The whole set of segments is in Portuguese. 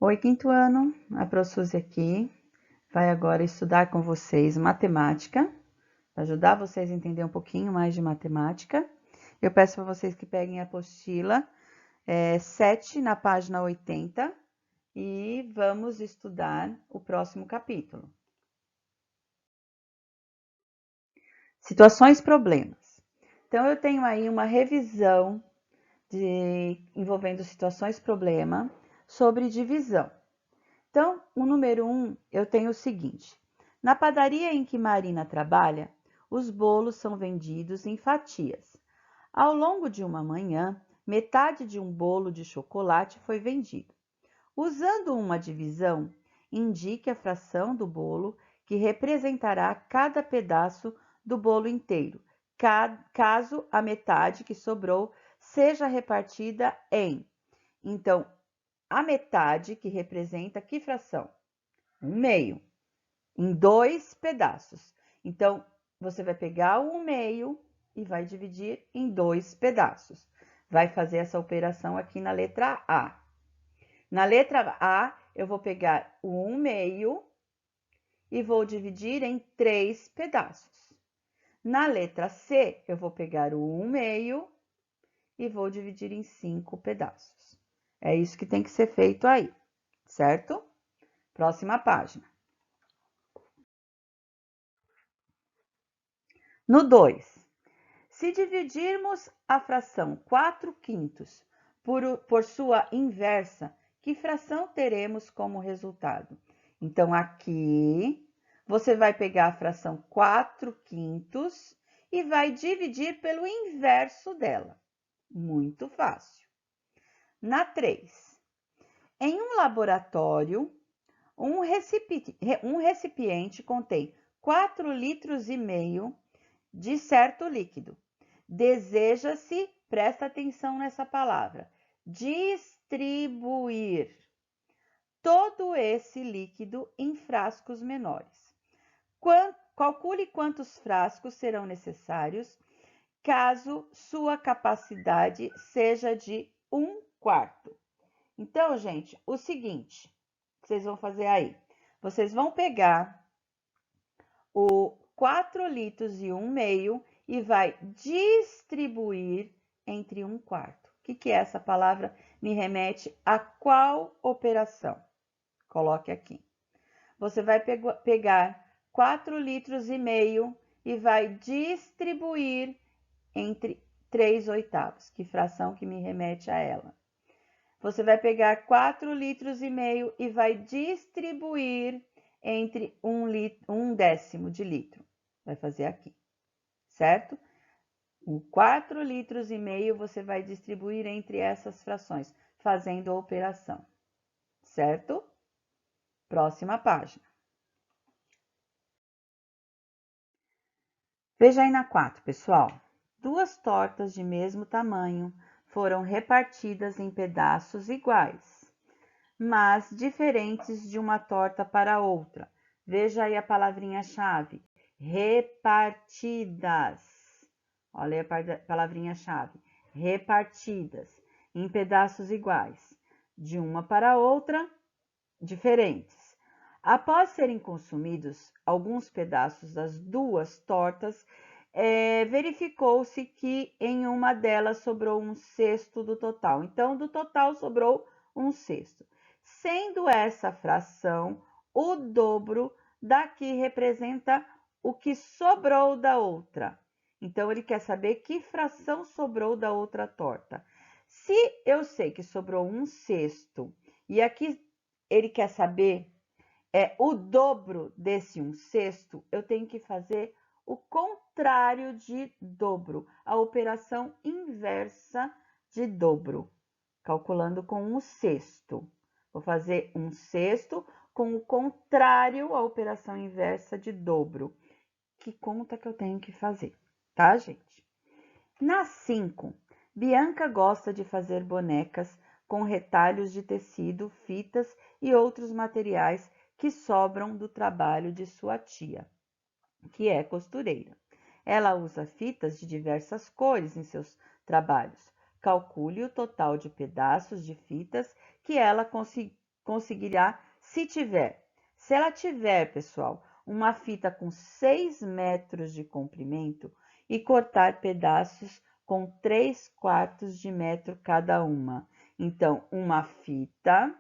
Oi, quinto ano, a Pro Suzy aqui. Vai agora estudar com vocês matemática, para ajudar vocês a entender um pouquinho mais de matemática. Eu peço para vocês que peguem a apostila 7 na página 80 e vamos estudar o próximo capítulo. Situações problemas. Então, eu tenho aí uma revisão envolvendo situações problema sobre divisão. Então, o número 1, eu tenho o seguinte. Na padaria em que Marina trabalha, os bolos são vendidos em fatias. Ao longo de uma manhã, metade de um bolo de chocolate foi vendido. Usando uma divisão, indique a fração do bolo que representará cada pedaço do bolo inteiro, caso a metade que sobrou seja repartida em. Então, a metade que representa que fração? 1/2, em 2 pedaços. Então, você vai pegar o 1/2 e vai dividir em 2 pedaços. Vai fazer essa operação aqui na letra A. Na letra A, eu vou pegar o 1/2 e vou dividir em 3 pedaços. Na letra C, eu vou pegar o 1/2 e vou dividir em 5 pedaços. É isso que tem que ser feito aí, certo? Próxima página. No 2, se dividirmos a fração 4/5 por sua inversa, que fração teremos como resultado? Então, aqui, você vai pegar a fração 4/5 e vai dividir pelo inverso dela. Muito fácil. Na 3, em um laboratório, um recipiente contém 4,5 litros de certo líquido. Deseja-se, presta atenção nessa palavra, distribuir todo esse líquido em frascos menores. Calcule quantos frascos serão necessários caso sua capacidade seja de 1/4. Então, gente, o seguinte, vocês vão fazer aí. Vocês vão pegar o 4 litros e 1/2 e vai distribuir entre 1/4. O que é essa palavra? Me remete a qual operação? Coloque aqui. Você vai pegar 4 litros e meio e vai distribuir entre 3/8. Que fração que me remete a ela? Você vai pegar 4 litros e meio e vai distribuir entre 1/10 de litro. Vai fazer aqui, certo? O 4 litros e meio você vai distribuir entre essas frações, fazendo a operação, certo? Próxima página. Veja aí na 4, pessoal. 2 tortas de mesmo tamanho foram repartidas em pedaços iguais, mas diferentes de uma torta para outra. Veja aí a palavrinha-chave, repartidas. Olha a palavrinha-chave, repartidas em pedaços iguais, de uma para outra, diferentes. Após serem consumidos alguns pedaços das 2 tortas, verificou-se que em uma delas sobrou 1/6 do total. Então, do total sobrou 1/6. Sendo essa fração o dobro da que representa o que sobrou da outra. Então, ele quer saber que fração sobrou da outra torta. Se eu sei que sobrou 1/6 e aqui ele quer saber o dobro desse 1/6, eu tenho que fazer o contrário de dobro, a operação inversa de dobro, calculando com 1/6. Vou fazer 1/6 com o contrário, a operação inversa de dobro. Que conta que eu tenho que fazer, tá, gente? Na 5, Bianca gosta de fazer bonecas com retalhos de tecido, fitas e outros materiais que sobram do trabalho de sua tia, que é costureira. Ela usa fitas de diversas cores em seus trabalhos. Calcule o total de pedaços de fitas que ela conseguirá se tiver. Se ela tiver, pessoal, uma fita com 6 metros de comprimento e cortar pedaços com 3/4 de metro cada uma. Então, uma fita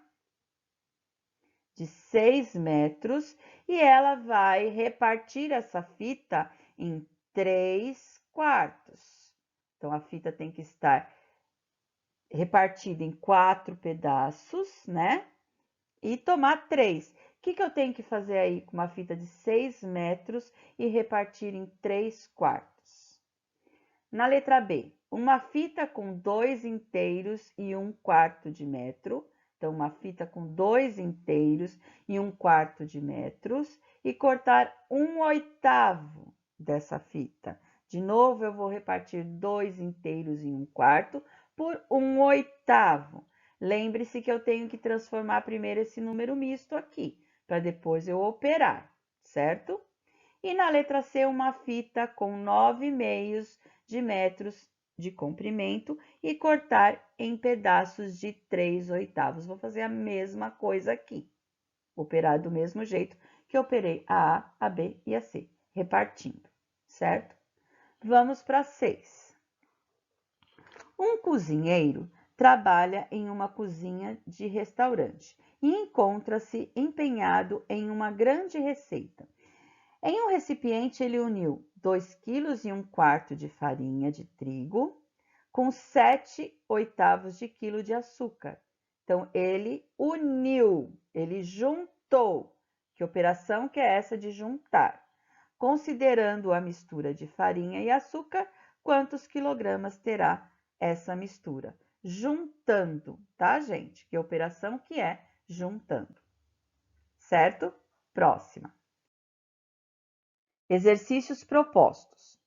de 6 metros e ela vai repartir essa fita em 3/4. Então, a fita tem que estar repartida em 4 pedaços, né? E tomar 3. O que eu tenho que fazer aí com uma fita de 6 metros e repartir em 3/4? Na letra B, uma fita com 2 inteiros e 1/4 de metro. Então, uma fita com 2 inteiros e 1/4 de metros. E cortar 1/8 dessa fita. De novo, eu vou repartir 2 inteiros e 1/4 por 1/8. Lembre-se que eu tenho que transformar primeiro esse número misto aqui, para depois eu operar, certo? E na letra C, uma fita com 9/2 de metros de comprimento e cortar em pedaços de 3/8. Vou fazer a mesma coisa aqui. Operar do mesmo jeito que eu operei a A, a B e a C, repartindo, certo? Vamos para 6. Um cozinheiro trabalha em uma cozinha de restaurante e encontra-se empenhado em uma grande receita. Em um recipiente, ele uniu 2,25 kg de farinha de trigo com 7/8 de quilo de açúcar. Então, ele uniu, ele juntou. Que operação que é essa de juntar? Considerando a mistura de farinha e açúcar, quantos quilogramas terá essa mistura? Juntando, tá, gente? Que operação que é juntando. Certo? Próxima. Exercícios propostos.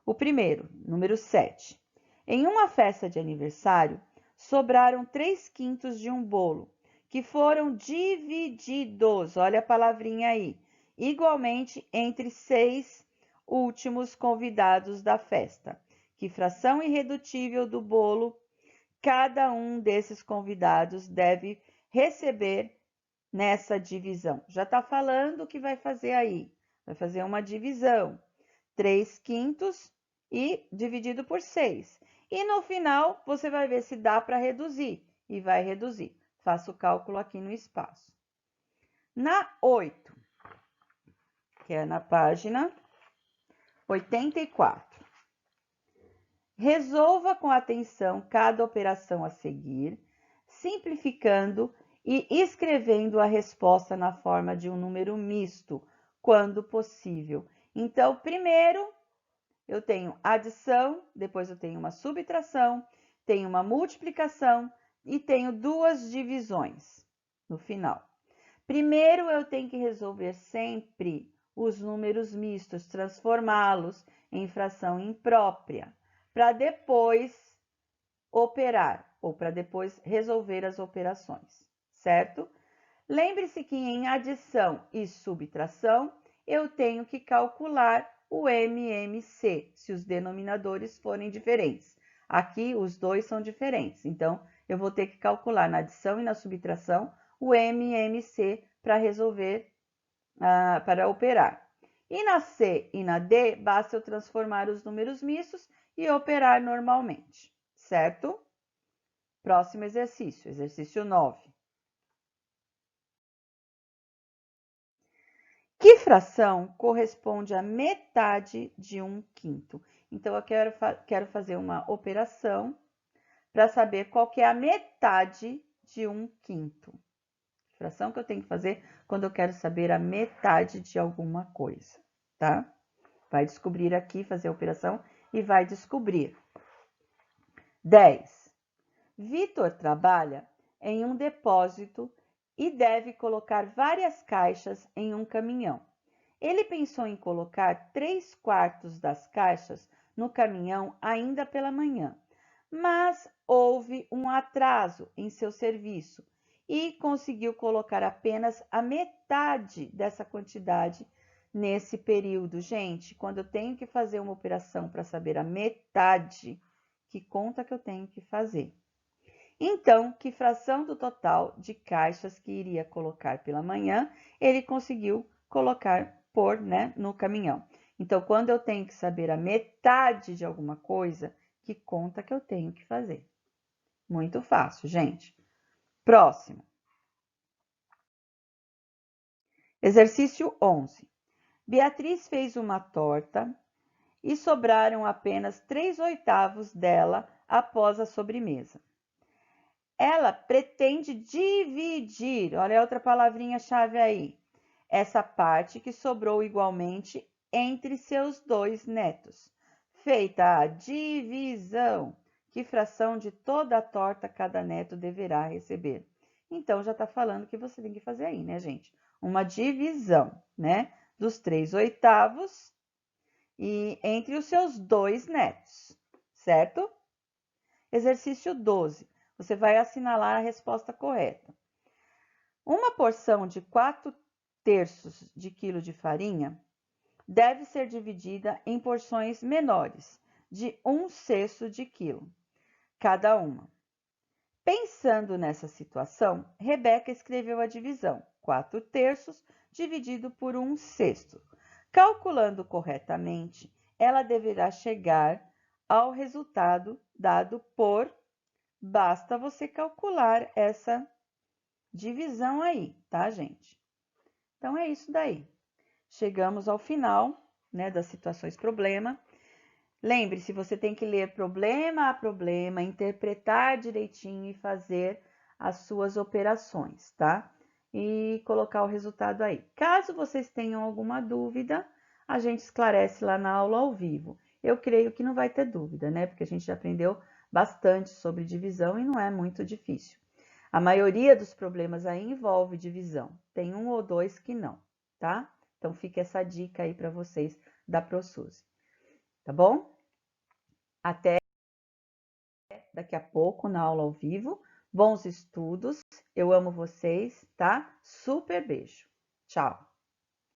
O primeiro, número 7. Em uma festa de aniversário, sobraram 3/5 de um bolo, que foram divididos, olha a palavrinha aí, igualmente entre 6 últimos convidados da festa. Que fração irredutível do bolo cada um desses convidados deve receber nessa divisão? Já está falando o que vai fazer aí. Vai fazer uma divisão. 3/5 e dividido por 6. E no final, você vai ver se dá para reduzir. E vai reduzir. Faça o cálculo aqui no espaço. Na 8, que é na página 84. Resolva com atenção cada operação a seguir, simplificando e escrevendo a resposta na forma de um número misto, quando possível. Então, primeiro, eu tenho adição, depois eu tenho uma subtração, tenho uma multiplicação e tenho 2 divisões no final. Primeiro, eu tenho que resolver sempre os números mistos, transformá-los em fração imprópria, para depois operar, ou para depois resolver as operações, certo? Lembre-se que em adição e subtração, eu tenho que calcular o MMC, se os denominadores forem diferentes. Aqui, os dois são diferentes, então, eu vou ter que calcular na adição e na subtração o MMC para resolver, para operar. E na C e na D, basta eu transformar os números mistos e operar normalmente, certo? Próximo exercício, exercício 9. Que fração corresponde à metade de 1/5? Então, eu quero fazer uma operação para saber qual que é a metade de 1/5. Fração que eu tenho que fazer quando eu quero saber a metade de alguma coisa, tá? Vai descobrir aqui, fazer a operação e vai descobrir. 10. Vitor trabalha em um depósito e deve colocar várias caixas em um caminhão. Ele pensou em colocar 3/4 das caixas no caminhão ainda pela manhã, mas houve um atraso em seu serviço e conseguiu colocar apenas a metade dessa quantidade nesse período. Gente, quando eu tenho que fazer uma operação para saber a metade, que conta que eu tenho que fazer? Então, que fração do total de caixas que iria colocar pela manhã, ele conseguiu pôr, né, no caminhão. Então, quando eu tenho que saber a metade de alguma coisa, que conta que eu tenho que fazer? Muito fácil, gente. Próximo. Exercício 11. Beatriz fez uma torta e sobraram apenas 3/8 dela após a sobremesa. Ela pretende dividir, olha a outra palavrinha-chave aí, essa parte que sobrou igualmente entre seus 2 netos. Feita a divisão, que fração de toda a torta cada neto deverá receber? Então, já está falando que você tem que fazer aí, né, gente? Uma divisão, né, dos 3/8 e entre os seus 2 netos, certo? Exercício 12. Você vai assinalar a resposta correta. Uma porção de 4/3 de quilo de farinha deve ser dividida em porções menores, de 1/6 de quilo, cada uma. Pensando nessa situação, Rebeca escreveu a divisão, 4/3 dividido por 1/6. Calculando corretamente, ela deverá chegar ao resultado dado por... Basta você calcular essa divisão aí, tá, gente? Então, é isso daí. Chegamos ao final, né, das situações problema. Lembre-se, você tem que ler problema a problema, interpretar direitinho e fazer as suas operações, tá? E colocar o resultado aí. Caso vocês tenham alguma dúvida, a gente esclarece lá na aula ao vivo. Eu creio que não vai ter dúvida, né? Porque a gente já aprendeu bastante sobre divisão e não é muito difícil. A maioria dos problemas aí envolve divisão. Tem um ou dois que não, tá? Então, fica essa dica aí para vocês da ProSuzy. Tá bom? Até daqui a pouco na aula ao vivo. Bons estudos. Eu amo vocês, tá? Super beijo. Tchau.